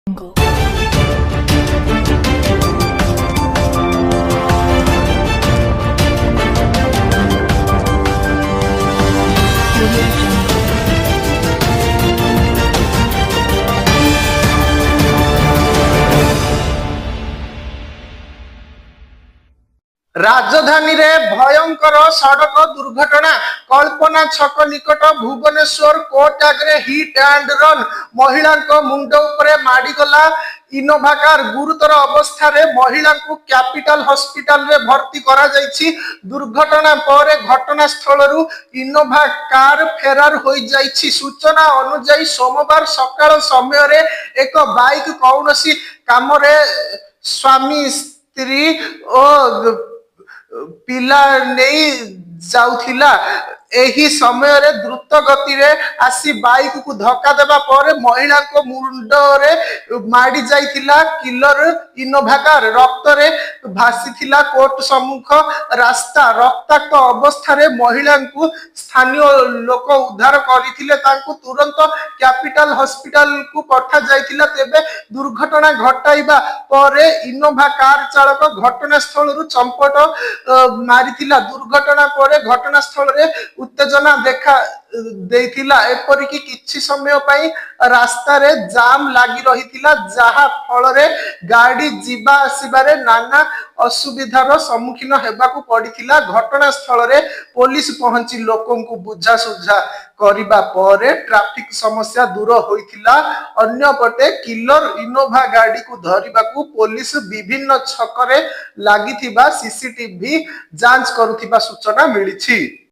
Jungle. Audio Jungle. राजधानी रे भयंकर सड़क दुर्घटना कल्पना छक निकट भुवनेश्वर कोर्ट आगे हिट एंड रन महिला मुंड उपरे माड़ीगला इनोभा कार गुरुतर अवस्था रे महिला को कैपिटल हॉस्पिटल रे भर्ती करा जायछि। दुर्घटना पर घटनास्थल रु इनोभा कार फेरार हो जायछि। सूचना अनुसार सोमवार सकाळ समय रे एक बाइक कौनसी काम रे स्वामी स्त्री और पिला नहीं जाउथिला। एही समय रे द्रुत गति रे आसी बाइक को धक्का देबा पर महिला को मुंड रे माड़ी जाइथिला। किलर इनोभा कार रक्त रे भासीथिला। कोर्ट सम्मुख रास्ता रक्ताक्त अवस्था रे महिला को स्थानीय लोक उद्धार करथिले। तांको तुरंत कैपिटल हॉस्पिटल को पठा जाइथिला। तेबे दुर्घटना घटाइबा परे इनोभा कार चालक घटनास्थल रु चंपट मारिथिला। दुर्घटना परे घटनास्थल रे उत्तेजना देखा देइथिला। एपरिकी किछि समय पई रास्ता रे जाम लागि रहिथिला, जहा फल रे गाड़ी जीवा आसीबारे नाना असुविधार सम्मुखीन हेबाकू पड़िथिला। घटनास्थल रे पुलिस पहुंची लोकन को बुझा सुझा करिबा परे ट्रैफिक समस्या दूर होइथिला। अन्य पटे किलर इनोभा गाड़ी को धरिबाकू पुलिस विभिन्न छकरे लागिथिबा सीसीटीवी जांच करुथिबा सूचना मिलिछि।